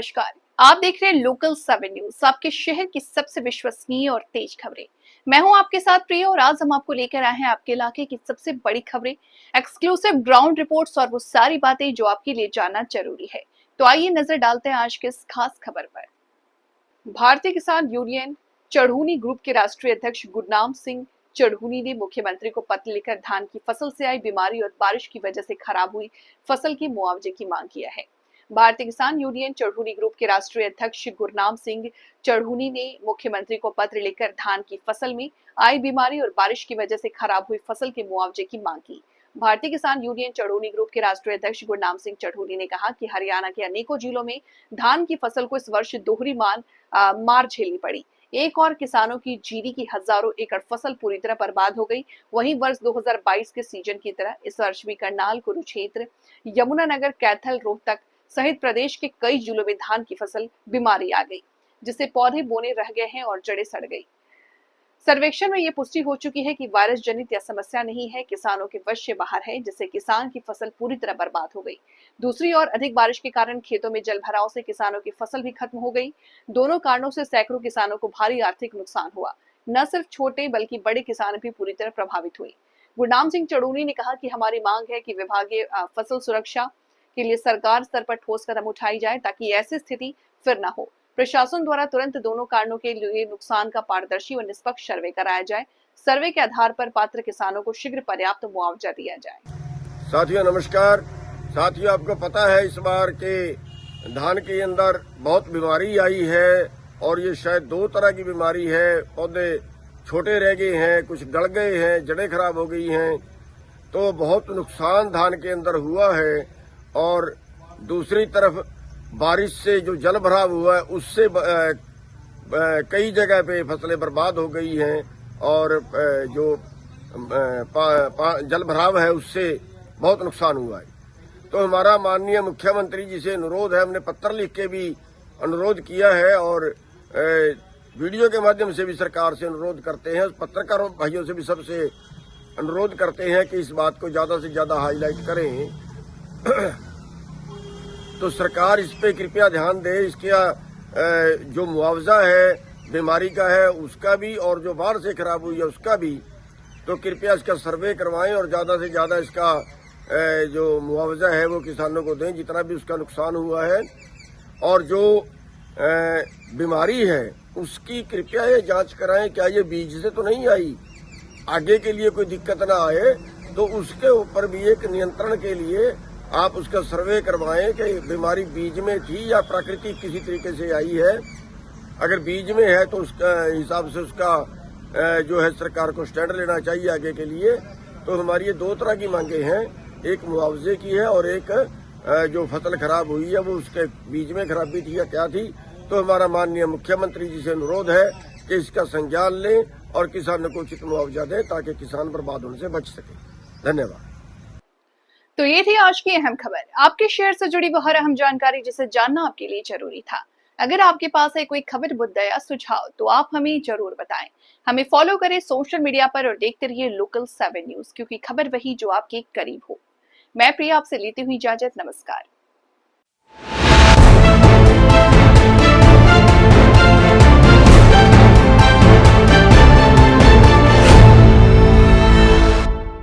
नमस्कार। आप देख रहे हैं लोकल 7 न्यूज, आपके शहर की सबसे विश्वसनीय और तेज खबरें। मैं हूं आपके साथ प्रिया और आज हम आपको लेकर आए हैं आपके इलाके की सबसे बड़ी खबरें, एक्सक्लूसिव ग्राउंड रिपोर्ट्स और वो सारी बातें जो आपके लिए जानना जरूरी है। तो आइए नजर डालते हैं आज के इस खास खबर पर। भारतीय किसान यूनियन चढ़ूनी ग्रुप के राष्ट्रीय अध्यक्ष गुरनाम सिंह चढ़ूनी ने मुख्यमंत्री को पत्र लिखकर धान की फसल से आई बीमारी और बारिश की वजह से खराब हुई फसल की मुआवजे की मांग किया है। भारतीय किसान यूनियन चढ़ूनी ग्रुप के राष्ट्रीय अध्यक्ष गुरनाम सिंह चढ़ूनी ने मुख्यमंत्री को पत्र लिखकर धान की फसल में आई बीमारी और बारिश की वजह से खराब हुई फसल के मुआवजे की मांग की। भारतीय किसान यूनियन चढ़ूनी ग्रुप के राष्ट्रीय अध्यक्ष गुरनाम सिंह चढ़ूनी ने कहा कि हरियाणा के अनेकों जिलों में धान की फसल को इस वर्ष दोहरी मार झेलनी पड़ी। एक और किसानों की जीरी की हजारों एकड़ फसल पूरी तरह बर्बाद हो गई। वहीं वर्ष 2022 के सीजन की तरह इस वर्ष भी करनाल, कुरुक्षेत्र, यमुनानगर, कैथल, रोहतक सहित प्रदेश के कई जिलों में धान की फसल बीमारी आ गई, जिससे पौधे बोने रह गए हैं और जड़ें सड़ गई। सर्वेक्षण में ये पुष्टि हो चुकी है कि वायरस जनित यह समस्या नहीं है, किसानों के वश से बाहर है, जिससे किसान की फसल पूरी तरह बर्बाद हो गई। दूसरी ओर अधिक बारिश के कारण खेतों में जल भराव से किसानों की फसल भी खत्म हो गई। दोनों कारणों से सैकड़ों किसानों को भारी आर्थिक नुकसान हुआ। न सिर्फ छोटे बल्कि बड़े किसान भी पूरी तरह प्रभावित हुए। गुरनाम सिंह चढ़ूनी ने कहा कि हमारी मांग है कि विभागीय फसल सुरक्षा के लिए सरकार स्तर पर ठोस कदम उठाई जाए ताकि ऐसी स्थिति फिर न हो। प्रशासन द्वारा तुरंत दोनों कारणों के लिए नुकसान का पारदर्शी और निष्पक्ष सर्वे कराया जाए। सर्वे के आधार पर पात्र किसानों को शीघ्र पर्याप्त मुआवजा दिया जाए। साथियों नमस्कार। साथियों, आपको पता है इस बार के धान के अंदर बहुत बीमारी आई है और ये शायद दो तरह की बीमारी है। पौधे छोटे रह गए हैं, कुछ गल गए हैं, जड़ें खराब हो गई हैं, तो बहुत नुकसान धान के अंदर हुआ है। और दूसरी तरफ बारिश से जो जल भराव हुआ है उससे कई जगह पे फसलें बर्बाद हो गई हैं और जो जल भराव है उससे बहुत नुकसान हुआ है। तो हमारा माननीय मुख्यमंत्री जी से अनुरोध है, हमने पत्र लिख के भी अनुरोध किया है और वीडियो के माध्यम से भी सरकार से अनुरोध करते हैं, पत्रकारों भाइयों से भी सबसे अनुरोध करते हैं कि इस बात को ज्यादा से ज्यादा हाईलाइट करें। तो सरकार इस पे कृपया ध्यान दे। इसका जो मुआवजा है बीमारी का है उसका भी और जो बाढ़ से खराब हुई है उसका भी, तो कृपया इसका सर्वे करवाएं और ज्यादा से ज्यादा इसका जो मुआवजा है वो किसानों को दें जितना भी उसका नुकसान हुआ है। और जो बीमारी है उसकी कृपया ये जांच कराएं, क्या ये बीज से तो नहीं आई, आगे के लिए कोई दिक्कत ना आए, तो उसके ऊपर भी एक नियंत्रण के लिए आप उसका सर्वे करवाएं कि बीमारी बीज में थी या प्राकृतिक किसी तरीके से आई है। अगर बीज में है तो उसका हिसाब से उसका जो है सरकार को स्टैंड लेना चाहिए आगे के लिए। तो हमारी ये दो तरह की मांगे हैं, एक मुआवजे की है और एक जो फसल खराब हुई है वो उसके बीज में खराबी थी या क्या थी। तो हमारा माननीय मुख्यमंत्री जी से अनुरोध है कि इसका संज्ञान लें और किसानों को उचित मुआवजा दें ताकि किसान बर्बाद होने से बच सके। धन्यवाद। तो ये थी आज की अहम खबर, आपके शहर से जुड़ी वो हर अहम जानकारी जिसे जानना आपके लिए जरूरी था। अगर आपके पास है कोई खबर, मुद्दा या सुझाव तो आप हमें जरूर बताएं। हमें फॉलो करें सोशल मीडिया पर और देखते रहिए लोकल 7 न्यूज, क्योंकि खबर वही जो आपके करीब हो। मैं प्रिया आपसे लेती हुई इजाजत, नमस्कार।